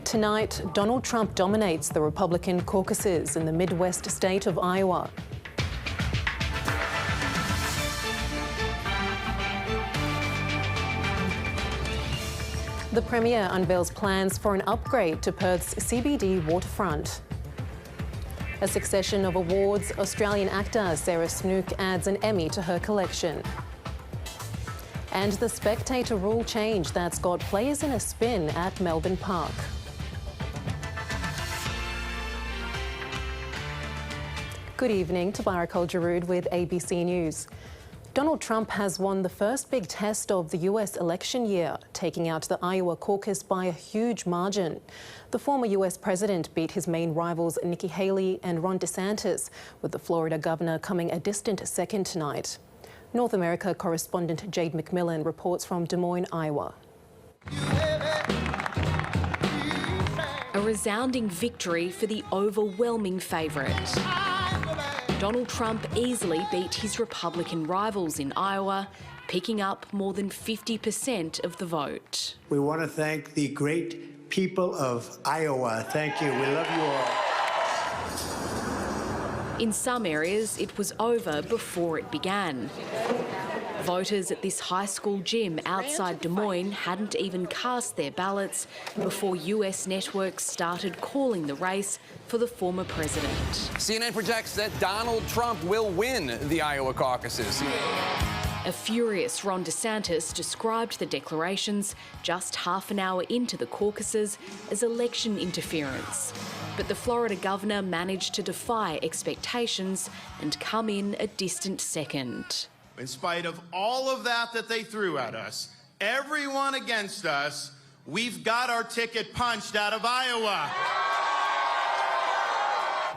Tonight, Donald Trump dominates the Republican caucuses in the Midwest state of Iowa. The Premier unveils plans for an upgrade to Perth's CBD waterfront. A succession of awards, Australian actor Sarah Snook adds an Emmy to her collection. And the spectator rule change that's got players in a spin at Melbourne Park. Good evening, Tabarak Jrood with ABC News. Donald Trump has won the first big test of the US election year, taking out the Iowa caucus by a huge margin. The former US president beat his main rivals Nikki Haley and Ron DeSantis, with the Florida governor coming a distant second tonight. North America correspondent Jade McMillan reports from Des Moines, Iowa. A resounding victory for the overwhelming favourite. Donald Trump easily beat his Republican rivals in Iowa, picking up more than 50% of the vote. We want to thank the great people of Iowa. Thank you. We love you all. In some areas, it was over before it began. Voters at this high school gym outside Des Moines hadn't even cast their ballots before US networks started calling the race for the former president. CNN projects that Donald Trump will win the Iowa caucuses. A furious Ron DeSantis described the declarations just half an hour into the caucuses as election interference. But the Florida governor managed to defy expectations and come in a distant second. In spite of all of that they threw at us, everyone against us, we've got our ticket punched out of Iowa.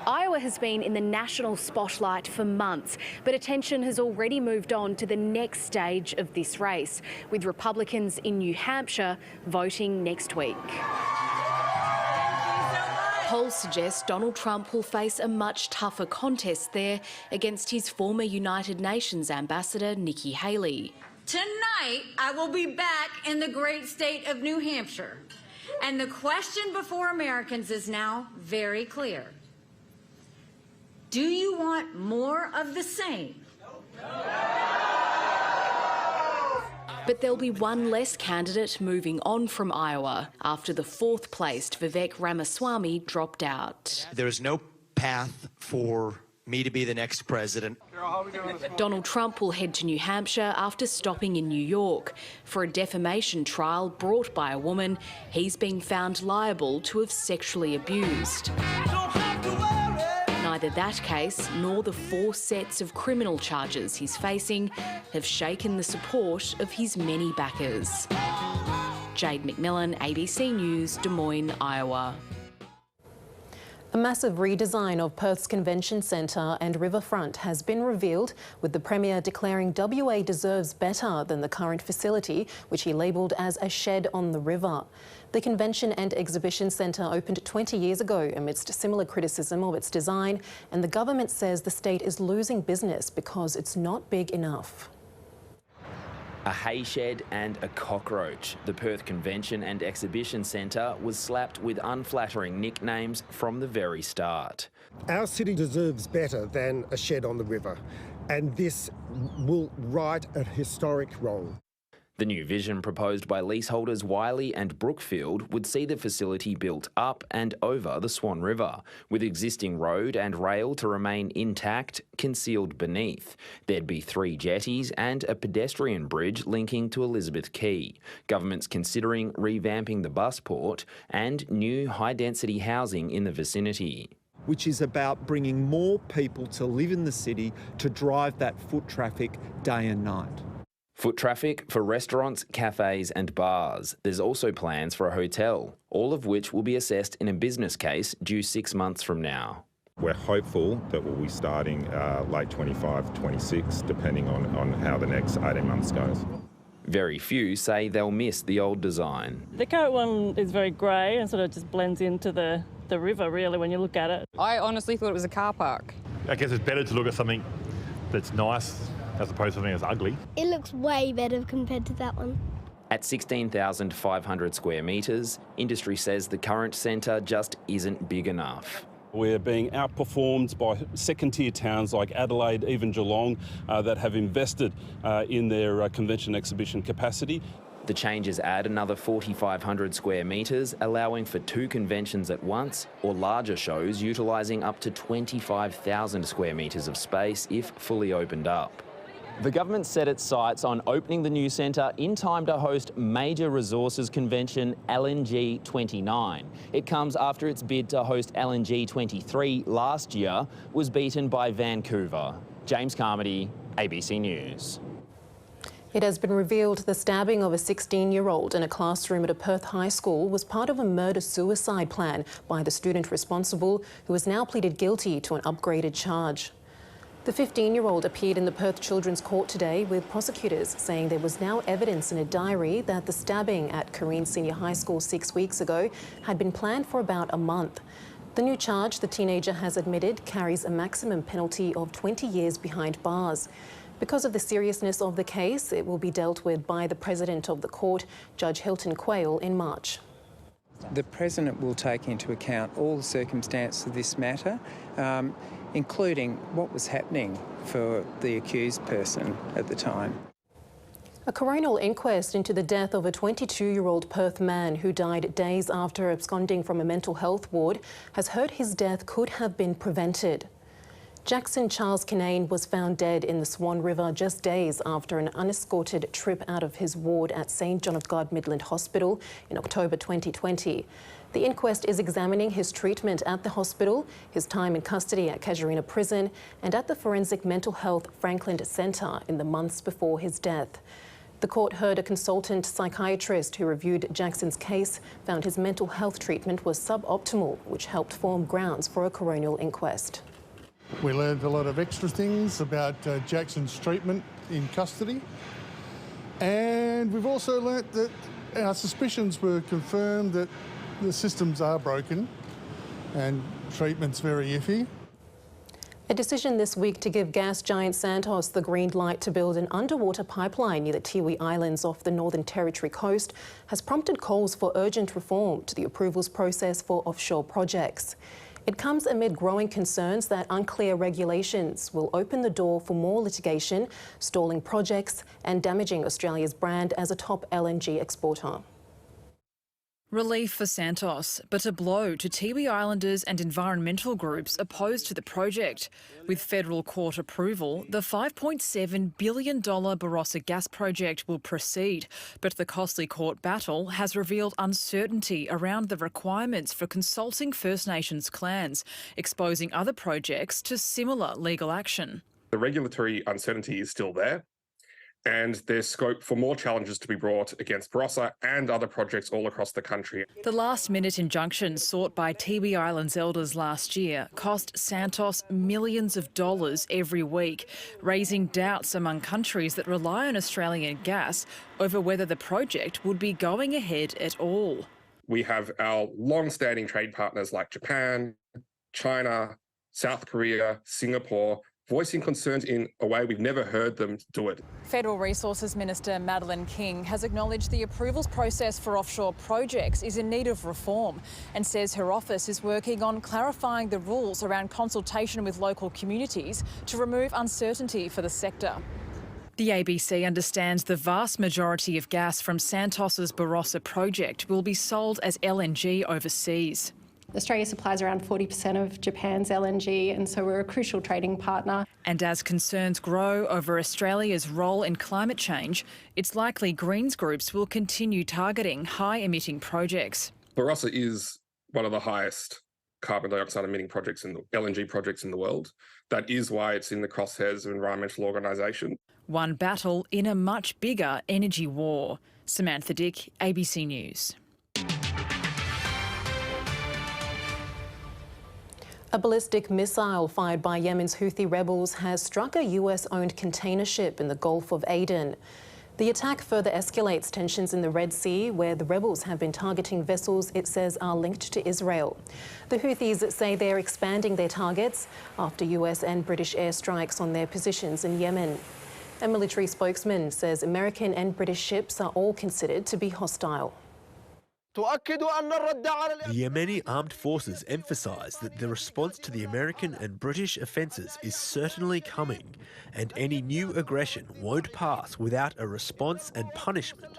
Iowa has been in the national spotlight for months, but attention has already moved on to the next stage of this race, with Republicans in New Hampshire voting next week. Polls suggest Donald Trump will face a much tougher contest there against his former United Nations ambassador, Nikki Haley. Tonight, I will be back in the great state of New Hampshire. And the question before Americans is now very clear. Do you want more of the same? But there'll be one less candidate moving on from Iowa after the fourth-placed Vivek Ramaswamy dropped out. There is no path for me to be the next president. Donald Trump will head to New Hampshire after stopping in New York for a defamation trial brought by a woman he's been found liable to have sexually abused. Neither that case nor the 4 sets of criminal charges he's facing have shaken the support of his many backers. Jade McMillan, ABC News, Des Moines, Iowa. A massive redesign of Perth's Convention Centre and riverfront has been revealed, with the Premier declaring WA deserves better than the current facility, which he labelled as a shed on the river. The Convention and Exhibition Centre opened 20 years ago amidst similar criticism of its design, and the government says the state is losing business because it's not big enough. A hay shed and a cockroach. The Perth Convention and Exhibition Centre was slapped with unflattering nicknames from the very start. Our city deserves better than a shed on the river, and this will right a historic wrong. The new vision proposed by leaseholders Wiley and Brookfield would see the facility built up and over the Swan River, with existing road and rail to remain intact, concealed beneath. There'd be 3 jetties and a pedestrian bridge linking to Elizabeth Quay. Government's considering revamping the bus port and new high-density housing in the vicinity. Which is about bringing more people to live in the city to drive that foot traffic day and night. Foot traffic for restaurants, cafes and bars. There's also plans for a hotel, all of which will be assessed in a business case due 6 months from now. We're hopeful that we'll be starting late 25, 26, depending on how the next 18 months goes. Very few say they'll miss the old design. The current one is very grey and sort of just blends into the river, really, when you look at it. I honestly thought it was a car park. I guess it's better to look at something that's nice as opposed to something that's ugly. It looks way better compared to that one. At 16,500 square metres, industry says the current centre just isn't big enough. We're being outperformed by second-tier towns like Adelaide, even Geelong, that have invested in their convention exhibition capacity. The changes add another 4,500 square metres, allowing for 2 conventions at once, or larger shows utilising up to 25,000 square metres of space if fully opened up. The government set its sights on opening the new centre in time to host major resources convention LNG 29. It comes after its bid to host LNG 23 last year was beaten by Vancouver. James Carmody, ABC News. It has been revealed the stabbing of a 16-year-old in a classroom at a Perth high school was part of a murder-suicide plan by the student responsible, who has now pleaded guilty to an upgraded charge. The 15-year-old appeared in the Perth Children's Court today, with prosecutors saying there was now evidence in a diary that the stabbing at Kareen Senior High School 6 weeks ago had been planned for about a month. The new charge, the teenager has admitted, carries a maximum penalty of 20 years behind bars. Because of the seriousness of the case, it will be dealt with by the President of the Court, Judge Hilton Quayle, in March. The President will take into account all the circumstances of this matter, including what was happening for the accused person at the time. A coronial inquest into the death of a 22-year-old Perth man who died days after absconding from a mental health ward has heard his death could have been prevented. Jackson Charles Kinane was found dead in the Swan River just days after an unescorted trip out of his ward at St John of God Midland Hospital in October 2020. The inquest is examining his treatment at the hospital, his time in custody at Casuarina Prison and at the Forensic Mental Health Franklin Centre in the months before his death. The court heard a consultant psychiatrist who reviewed Jackson's case found his mental health treatment was suboptimal, which helped form grounds for a coronial inquest. We learned a lot of extra things about Jackson's treatment in custody, and we've also learnt that our suspicions were confirmed that the systems are broken and treatment's very iffy. A decision this week to give gas giant Santos the green light to build an underwater pipeline near the Tiwi Islands off the Northern Territory coast has prompted calls for urgent reform to the approvals process for offshore projects. It comes amid growing concerns that unclear regulations will open the door for more litigation, stalling projects and damaging Australia's brand as a top LNG exporter. Relief for Santos, but a blow to Tiwi Islanders and environmental groups opposed to the project. With federal court approval, the $5.7 billion Barossa gas project will proceed, but the costly court battle has revealed uncertainty around the requirements for consulting First Nations clans, exposing other projects to similar legal action. The regulatory uncertainty is still there, and there's scope for more challenges to be brought against Barossa and other projects all across the country. The last-minute injunction sought by Tiwi Islands elders last year cost Santos millions of dollars every week, raising doubts among countries that rely on Australian gas over whether the project would be going ahead at all. We have our long-standing trade partners like Japan, China, South Korea, Singapore, voicing concerns in a way we've never heard them do it. Federal Resources Minister Madeleine King has acknowledged the approvals process for offshore projects is in need of reform and says her office is working on clarifying the rules around consultation with local communities to remove uncertainty for the sector. The ABC understands the vast majority of gas from Santos's Barossa project will be sold as LNG overseas. Australia supplies around 40% of Japan's LNG, and so we're a crucial trading partner. And as concerns grow over Australia's role in climate change, it's likely Greens groups will continue targeting high-emitting projects. Barossa is one of the highest carbon dioxide emitting projects in the LNG projects in the world. That is why it's in the crosshairs of environmental organisation. One battle in a much bigger energy war. Samantha Dick, ABC News. A ballistic missile fired by Yemen's Houthi rebels has struck a US-owned container ship in the Gulf of Aden. The attack further escalates tensions in the Red Sea, where the rebels have been targeting vessels it says are linked to Israel. The Houthis say they're expanding their targets after US and British airstrikes on their positions in Yemen. A military spokesman says American and British ships are all considered to be hostile. The Yemeni armed forces emphasise that the response to the American and British offences is certainly coming, and any new aggression won't pass without a response and punishment.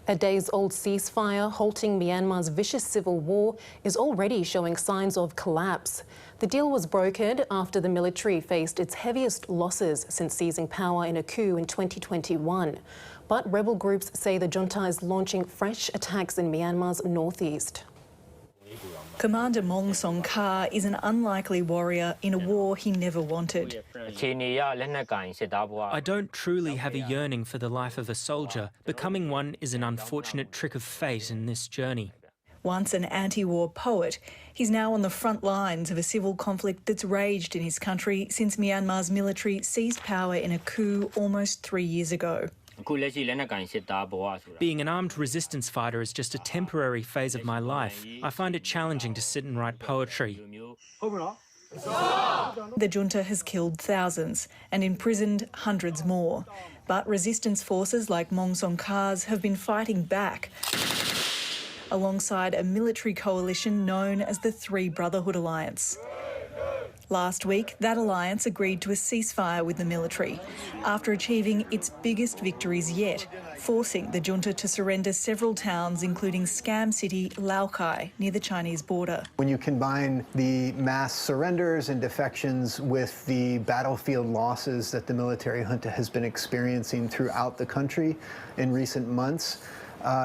A days-old ceasefire halting Myanmar's vicious civil war is already showing signs of collapse. The deal was brokered after the military faced its heaviest losses since seizing power in a coup in 2021. But rebel groups say the junta is launching fresh attacks in Myanmar's northeast. Commander Mong Song Ka is an unlikely warrior in a war he never wanted. I don't truly have a yearning for the life of a soldier. Becoming one is an unfortunate trick of fate in this journey. Once an anti-war poet, he's now on the front lines of a civil conflict that's raged in his country since Myanmar's military seized power in a coup almost 3 years ago. Being an armed resistance fighter is just a temporary phase of my life. I find it challenging to sit and write poetry. The junta has killed thousands and imprisoned hundreds more. But resistance forces like Mong Song Ka's have been fighting back alongside a military coalition known as the Three Brotherhood Alliance. Last week, that alliance agreed to a ceasefire with the military after achieving its biggest victories yet, forcing the junta to surrender several towns, including scam city Laokai, near the Chinese border. When you combine the mass surrenders and defections with the battlefield losses that the military junta has been experiencing throughout the country in recent months,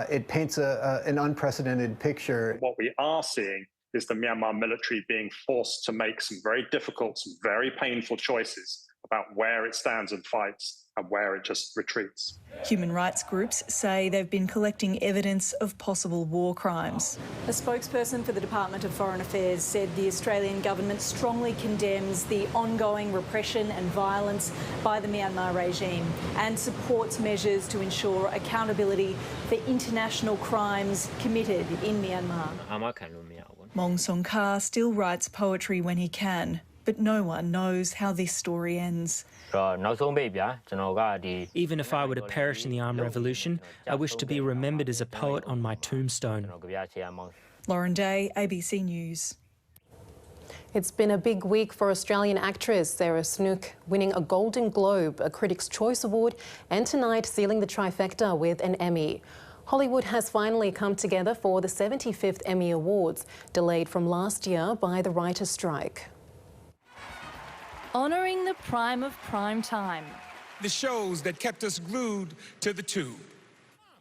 it paints an unprecedented picture. What we are seeing is the Myanmar military being forced to make some very difficult, some very painful choices about where it stands and fights and where it just retreats. Human rights groups say they've been collecting evidence of possible war crimes. A spokesperson for the Department of Foreign Affairs said the Australian government strongly condemns the ongoing repression and violence by the Myanmar regime and supports measures to ensure accountability for international crimes committed in Myanmar. Mong Song Ka still writes poetry when he can, but no one knows how this story ends. Even if I were to perish in the armed revolution, I wish to be remembered as a poet on my tombstone. Lauren Day, ABC News. It's been a big week for Australian actress Sarah Snook, winning a Golden Globe, a Critics' Choice Award, and tonight sealing the trifecta with an Emmy. Hollywood has finally come together for the 75th Emmy Awards, delayed from last year by the writers' strike. Honouring the prime of prime time. The shows that kept us glued to the tube.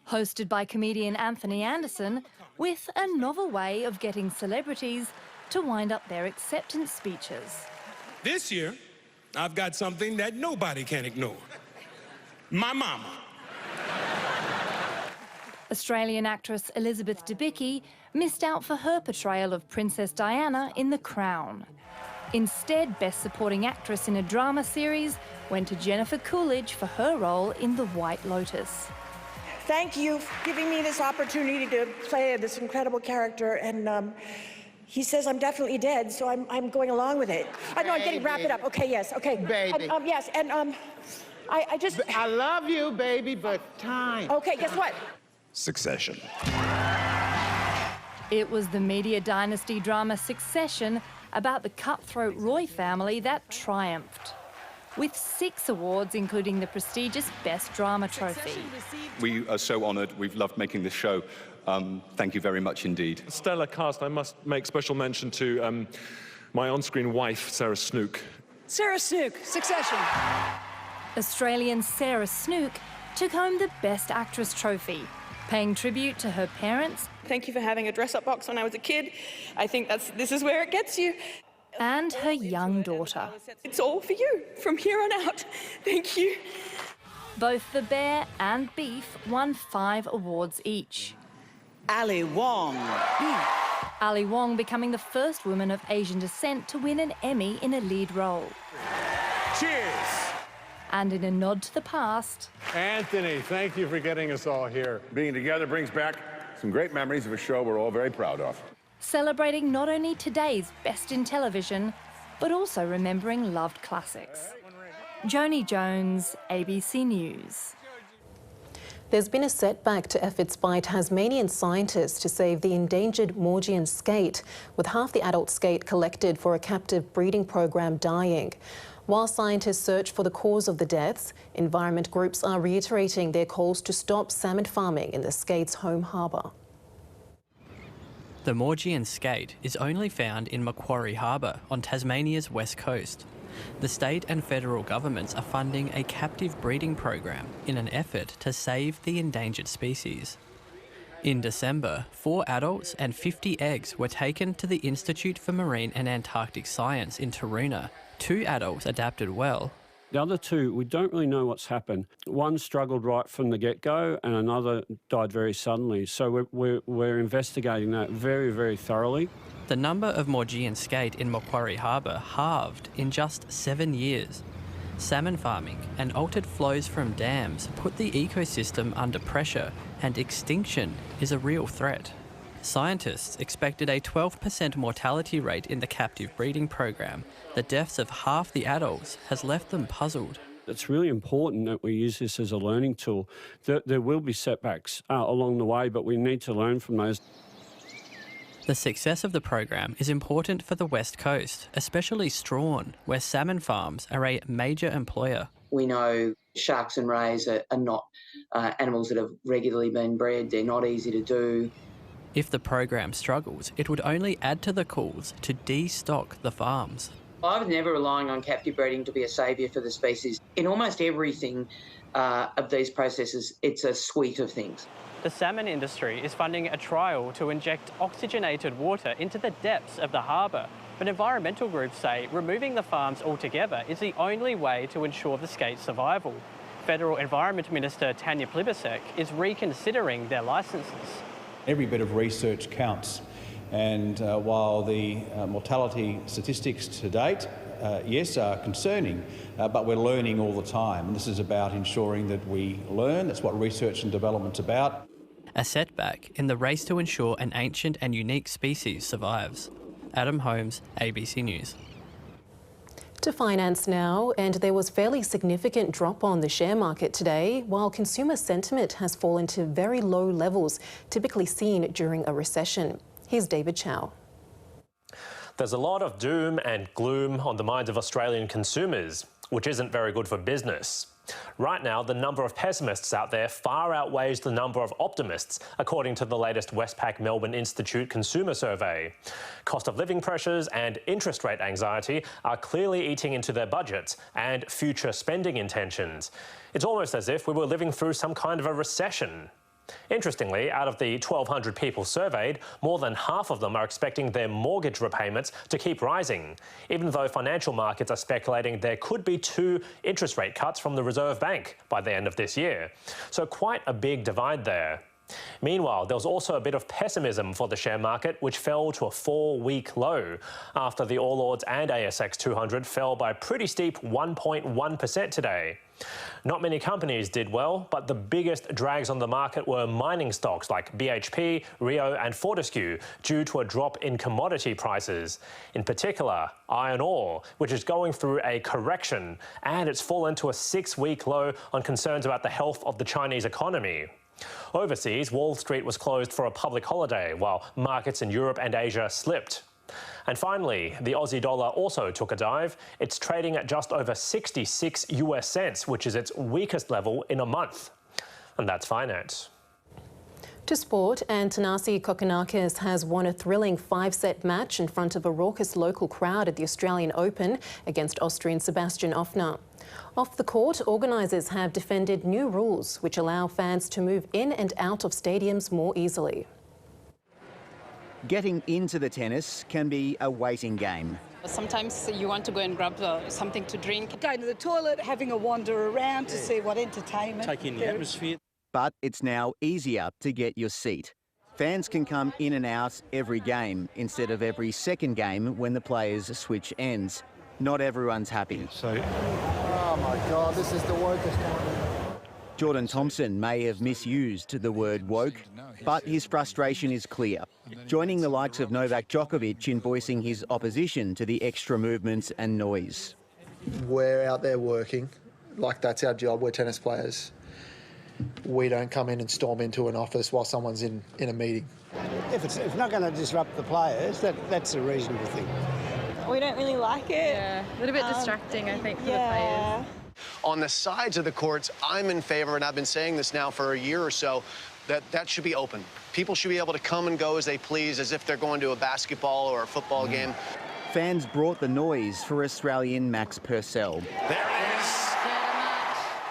Hosted by comedian Anthony Anderson, with a novel way of getting celebrities to wind up their acceptance speeches. This year, I've got something that nobody can ignore. My mama. Australian actress Elizabeth Debicki missed out for her portrayal of Princess Diana in The Crown. Instead, Best Supporting Actress in a Drama Series went to Jennifer Coolidge for her role in The White Lotus. Thank you for giving me this opportunity to play this incredible character, and he says I'm definitely dead, so I'm going along with it. I know I'm getting wrap it up. Okay, yes, okay. Baby. Yes, and I just... I love you, baby, but time. Okay, guess what? Succession. It was the media dynasty drama Succession about the cutthroat Roy family that triumphed, with 6 awards, including the prestigious Best Drama trophy. We are so honoured. We've loved making this show. Thank you very much indeed. Stellar cast. I must make special mention to my on-screen wife, Sarah Snook. Sarah Snook, Succession. Australian Sarah Snook took home the Best Actress trophy, paying tribute to her parents. Thank you for having a dress-up box when I was a kid. I think this is where it gets you. And her young daughter. It's all for you from here on out. Thank you. Both The Bear and Beef won 5 awards each. Ali Wong. Ali Wong becoming the first woman of Asian descent to win an Emmy in a lead role. Cheers! And in a nod to the past... Anthony, thank you for getting us all here. Being together brings back some great memories of a show we're all very proud of. Celebrating not only today's best in television, but also remembering loved classics. Joni Jones, ABC News. There's been a setback to efforts by Tasmanian scientists to save the endangered Maugean skate, with half the adult skate collected for a captive breeding program dying. While scientists search for the cause of the deaths, environment groups are reiterating their calls to stop salmon farming in the skate's home harbour. The Maugean skate is only found in Macquarie Harbour on Tasmania's west coast. The state and federal governments are funding a captive breeding program in an effort to save the endangered species. In December, 4 adults and 50 eggs were taken to the Institute for Marine and Antarctic Science in Taroona. 2 adults adapted well. The other 2, we don't really know what's happened. One struggled right from the get-go and another died very suddenly. So we're investigating that very, very thoroughly. The number of Maugean skate in Macquarie Harbour halved in just 7 years. Salmon farming and altered flows from dams put the ecosystem under pressure, and extinction is a real threat. Scientists expected a 12% mortality rate in the captive breeding program. The deaths of half the adults has left them puzzled. It's really important that we use this as a learning tool. There will be setbacks along the way, but we need to learn from those. The success of the program is important for the West Coast, especially Strawn, where salmon farms are a major employer. We know sharks and rays are not animals that have regularly been bred. They're not easy to do. If the program struggles, it would only add to the calls to destock the farms. I was never relying on captive breeding to be a saviour for the species. In almost everything of these processes, it's a suite of things. The salmon industry is funding a trial to inject oxygenated water into the depths of the harbour. But environmental groups say removing the farms altogether is the only way to ensure the skate's survival. Federal Environment Minister Tanya Plibersek is reconsidering their licences. Every bit of research counts, and while the mortality statistics to date, yes, are concerning, but we're learning all the time. And this is about ensuring that we learn. That's what research and development's about. A setback in the race to ensure an ancient and unique species survives. Adam Holmes, ABC News. To finance now, and there was fairly significant drop on the share market today, while consumer sentiment has fallen to very low levels typically seen during a recession. Here's David Chow. There's a lot of doom and gloom on the minds of Australian consumers, which isn't very good for business. Right now, the number of pessimists out there far outweighs the number of optimists, according to the latest Westpac Melbourne Institute consumer survey. Cost of living pressures and interest rate anxiety are clearly eating into their budgets and future spending intentions. It's almost as if we were living through some kind of a recession. Interestingly, out of the 1,200 people surveyed, more than half of them are expecting their mortgage repayments to keep rising, even though financial markets are speculating there could be 2 interest rate cuts from the Reserve Bank by the end of this year. So quite a big divide there. Meanwhile, there was also a bit of pessimism for the share market, which fell to a 4-week low after the All Ords and ASX 200 fell by a pretty steep 1.1% today. Not many companies did well, but the biggest drags on the market were mining stocks like BHP, Rio and Fortescue, due to a drop in commodity prices. In particular, iron ore, which is going through a correction, and it's fallen to a 6-week low on concerns about the health of the Chinese economy. Overseas, Wall Street was closed for a public holiday, while markets in Europe and Asia slipped. And finally, the Aussie dollar also took a dive. It's trading at just over 66 US cents, which is its weakest level in a month. And that's finance. To sport, and Thanasi Kokkinakis has won a thrilling 5-set match in front of a raucous local crowd at the Australian Open against Austrian Sebastian Offner. Off the court, organisers have defended new rules which allow fans to move in and out of stadiums more easily. Getting into the tennis can be a waiting game. Sometimes you want to go and grab something to drink. Going to the toilet, having a wander around to see what entertainment. Take in the atmosphere. But it's now easier to get your seat. Fans can come in and out every game instead of every second game when the players' switch ends. Not everyone's happy. Oh my God, this is the wokest time. Jordan Thompson may have misused the word woke, but his frustration is clear, joining the likes of Novak Djokovic in voicing his opposition to the extra movements and noise. We're out there working, like that's our job. We're tennis players. We don't come in and storm into an office while someone's in a meeting. If it's not going to disrupt the players, that's a reasonable thing. We don't really like it. Yeah, a little bit distracting, I think, for the players. On the sides of the courts, I'm in favour, and I've been saying this now for a year or so, that should be open. People should be able to come and go as they please, as if they're going to a basketball or a football game. Fans brought the noise for Australian Max Purcell. There it is.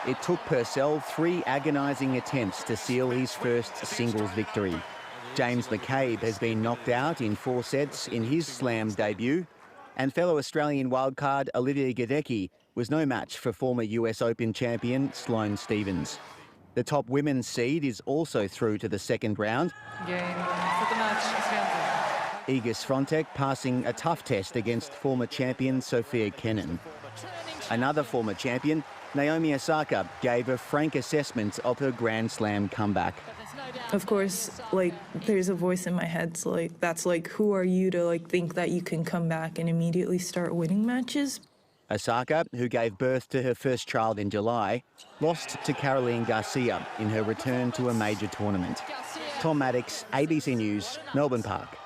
It took Purcell 3 agonising attempts to seal his first singles victory. James McCabe has been knocked out in 4 sets in his slam debut, and fellow Australian wildcard Olivia Gadecki was no match for former US Open champion Sloane Stephens. The top women's seed is also through to the second round. Iga Swiatek passing a tough test against former champion Sophia Kenin. Another former champion, Naomi Osaka, gave a frank assessment of her Grand Slam comeback. Of course, like, there's a voice in my head, so, like, that's like, who are you to, like, think that you can come back and immediately start winning matches? Osaka, who gave birth to her first child in July, lost to Caroline Garcia in her return to a major tournament. Tom Maddox, ABC News, Melbourne Park.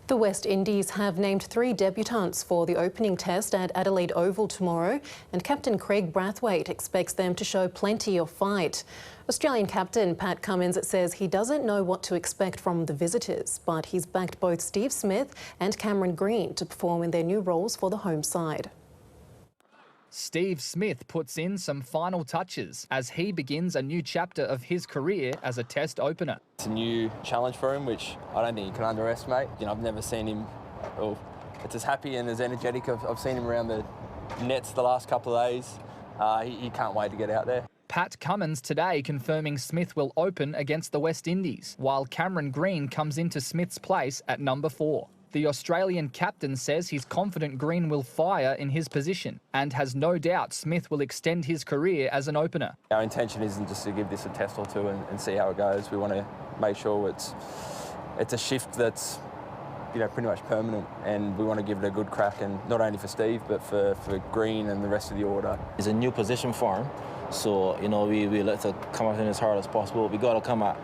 The West Indies have named 3 debutants for the opening test at Adelaide Oval tomorrow, and captain Craig Brathwaite expects them to show plenty of fight. Australian captain Pat Cummins says he doesn't know what to expect from the visitors, but he's backed both Steve Smith and Cameron Green to perform in their new roles for the home side. Steve Smith puts in some final touches as he begins a new chapter of his career as a test opener. It's a new challenge for him, which I don't think you can underestimate. You know, I've never seen him, it's as happy and as energetic. I've seen him around the nets the last couple of days. He can't wait to get out there. Pat Cummins today confirming Smith will open against the West Indies, while Cameron Green comes into Smith's place at number 4. The Australian captain says he's confident Green will fire in his position and has no doubt Smith will extend his career as an opener. Our intention isn't just to give this a test or two and see how it goes. We want to make sure it's a shift that's, you know, pretty much permanent, and we want to give it a good crack, and not only for Steve but for Green and the rest of the order. It's a new position for him, so, you know, we like to come out in as hard as possible. We got to come at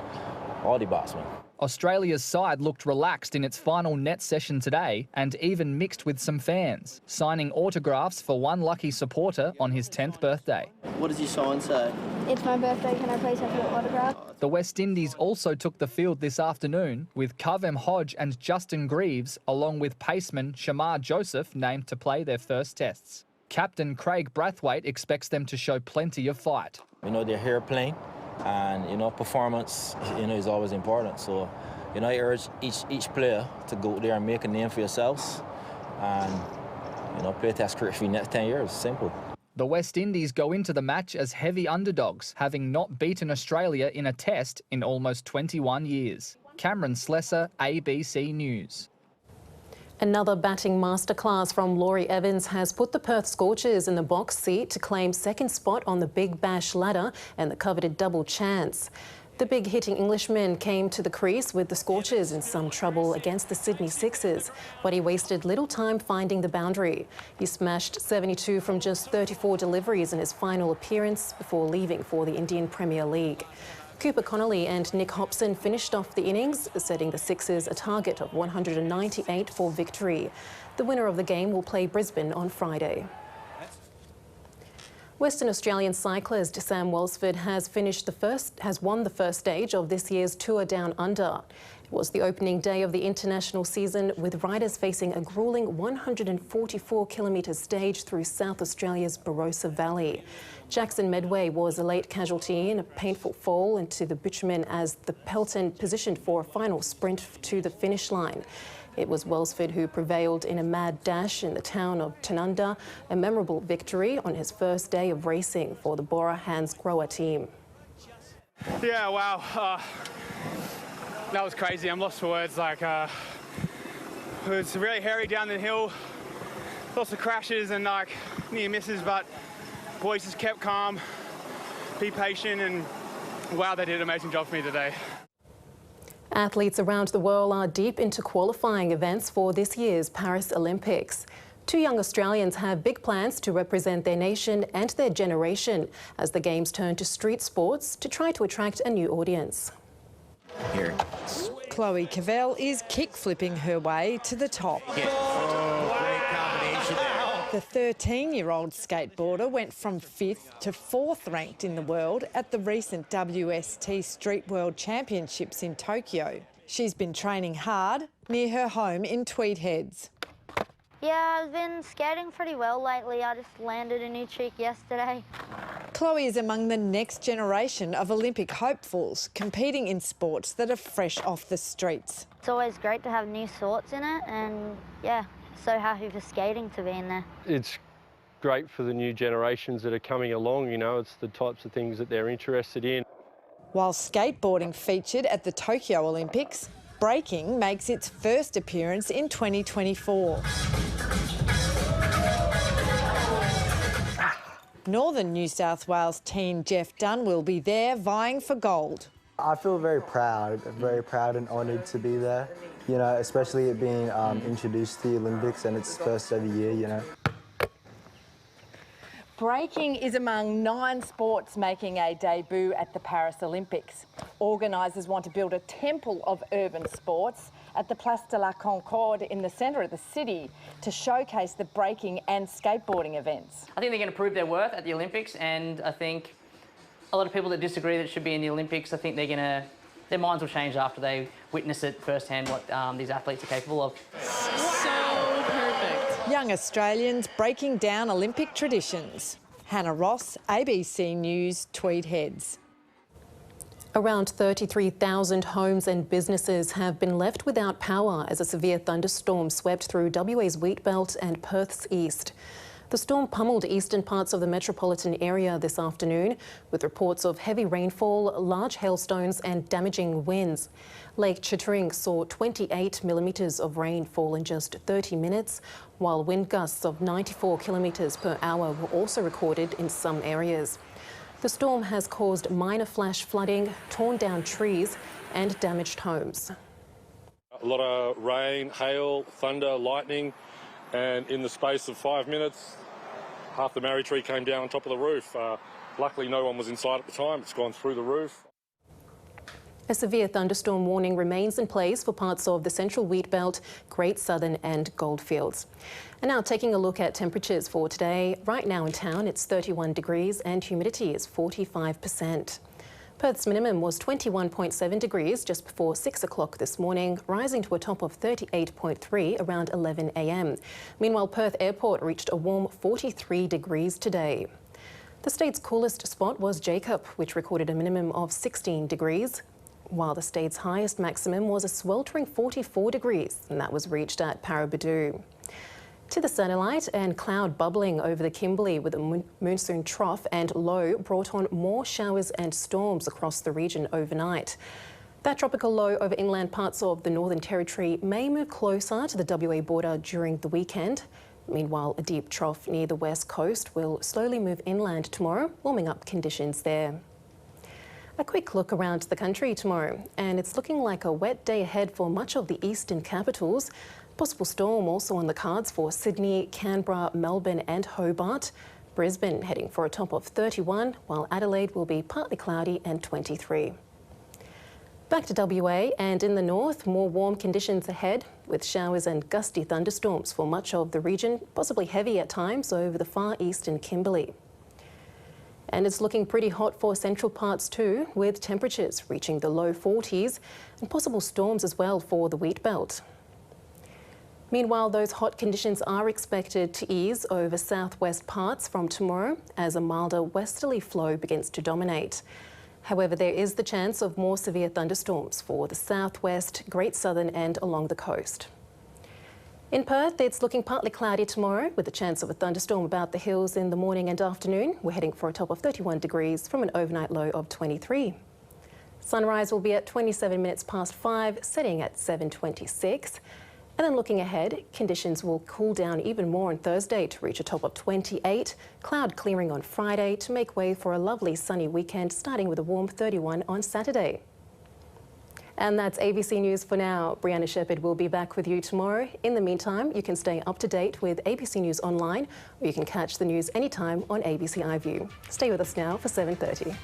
all the batsmen. Australia's side looked relaxed in its final net session today and even mixed with some fans, signing autographs for one lucky supporter on his 10th birthday. What does your sign say? It's my birthday, can I please have your autograph? The West Indies also took the field this afternoon with Kavem Hodge and Justin Greaves, along with paceman Shamar Joseph, named to play their first tests. Captain Craig Brathwaite expects them to show plenty of fight. You know, they're here playing. And, you know, performance, you know, is always important. So, you know, I urge each player to go there and make a name for yourselves and, you know, play test cricket for the next 10 years. Simple. The West Indies go into the match as heavy underdogs, having not beaten Australia in a test in almost 21 years. Cameron Slesser, ABC News. Another batting masterclass from Laurie Evans has put the Perth Scorchers in the box seat to claim second spot on the Big Bash ladder and the coveted double chance. The big-hitting Englishman came to the crease with the Scorchers in some trouble against the Sydney Sixers, but he wasted little time finding the boundary. He smashed 72 from just 34 deliveries in his final appearance before leaving for the Indian Premier League. Cooper Connolly and Nick Hobson finished off the innings, setting the Sixers a target of 198 for victory. The winner of the game will play Brisbane on Friday. Western Australian cyclist Sam Welsford has won the first stage of this year's Tour Down Under. It was the opening day of the international season, with riders facing a gruelling 144-kilometre stage through South Australia's Barossa Valley. Jackson Medway was a late casualty in a painful fall into the bitumen as the peloton positioned for a final sprint to the finish line. It was Welsford who prevailed in a mad dash in the town of Tanunda, a memorable victory on his first day of racing for the Bora Hans Grower team. Yeah, wow. That was crazy. I'm lost for words. Like, it was really hairy down the hill, lots of crashes and like near misses, but boys just kept calm, be patient, and wow, they did an amazing job for me today. Athletes around the world are deep into qualifying events for this year's Paris Olympics. Two young Australians have big plans to represent their nation and their generation as the Games turn to street sports to try to attract a new audience. Here. Chloe Cavell is kick-flipping her way to the top. The 13-year-old skateboarder went from 5th to 4th ranked in the world at the recent WST Street World Championships in Tokyo. She's been training hard near her home in Tweed Heads. Yeah, I've been skating pretty well lately. I just landed a new trick yesterday. Chloe is among the next generation of Olympic hopefuls competing in sports that are fresh off the streets. It's always great to have new sorts in it, and yeah, so happy for skating to be in there. It's great for the new generations that are coming along, you know, it's the types of things that they're interested in. While skateboarding featured at the Tokyo Olympics, breaking makes its first appearance in 2024. Northern New South Wales teen Jeff Dunn will be there vying for gold. I feel very proud and honoured to be there, you know, especially it being introduced to the Olympics and it's first every year, you know. Breaking is among 9 sports making a debut at the Paris Olympics. Organisers want to build a temple of urban sports at the Place de la Concorde in the centre of the city to showcase the breaking and skateboarding events. I think they're going to prove their worth at the Olympics, and I think a lot of people that disagree that it should be in the Olympics, I think their minds will change after they witness it firsthand what these athletes are capable of. So perfect. Young Australians breaking down Olympic traditions. Hannah Ross, ABC News, Tweed Heads. Around 33,000 homes and businesses have been left without power as a severe thunderstorm swept through WA's Wheatbelt and Perth's east. The storm pummeled eastern parts of the metropolitan area this afternoon, with reports of heavy rainfall, large hailstones and damaging winds. Lake Chittering saw 28 millimetres of rain fall in just 30 minutes, while wind gusts of 94 kilometres per hour were also recorded in some areas. The storm has caused minor flash flooding, torn down trees and damaged homes. A lot of rain, hail, thunder, lightning, and in the space of 5 minutes, half the marri tree came down on top of the roof. Luckily, no one was inside at the time. It's gone through the roof. A severe thunderstorm warning remains in place for parts of the central Wheatbelt, Great Southern and Goldfields. And now taking a look at temperatures for today. Right now in town it's 31 degrees and humidity is 45%. Perth's minimum was 21.7 degrees just before 6 o'clock this morning, rising to a top of 38.3 around 11 a.m. Meanwhile, Perth Airport reached a warm 43 degrees today. The state's coolest spot was Jacob, which recorded a minimum of 16 degrees. While the state's highest maximum was a sweltering 44 degrees, and that was reached at Paraburdoo. To the satellite, and cloud bubbling over the Kimberley with a monsoon trough and low brought on more showers and storms across the region overnight. That tropical low over inland parts of the Northern Territory may move closer to the WA border during the weekend. Meanwhile, a deep trough near the west coast will slowly move inland tomorrow, warming up conditions there. A quick look around the country tomorrow, and it's looking like a wet day ahead for much of the eastern capitals. Possible storm also on the cards for Sydney, Canberra, Melbourne and Hobart. Brisbane heading for a top of 31, while Adelaide will be partly cloudy and 23. Back to WA, and in the north, more warm conditions ahead with showers and gusty thunderstorms for much of the region, possibly heavy at times over the far east and Kimberley. And it's looking pretty hot for central parts too, with temperatures reaching the low 40s and possible storms as well for the Wheatbelt. Meanwhile, those hot conditions are expected to ease over southwest parts from tomorrow as a milder westerly flow begins to dominate. However, there is the chance of more severe thunderstorms for the southwest, Great Southern and along the coast. In Perth, it's looking partly cloudy tomorrow with a chance of a thunderstorm about the hills in the morning and afternoon. We're heading for a top of 31 degrees from an overnight low of 23. Sunrise will be at 27 minutes past 5, setting at 7:26. And then looking ahead, conditions will cool down even more on Thursday to reach a top of 28. Cloud clearing on Friday to make way for a lovely sunny weekend, starting with a warm 31 on Saturday. And that's ABC News for now. Brianna Shepherd will be back with you tomorrow. In the meantime, you can stay up to date with ABC News Online, or you can catch the news anytime on ABC iView. Stay with us now for 7:30.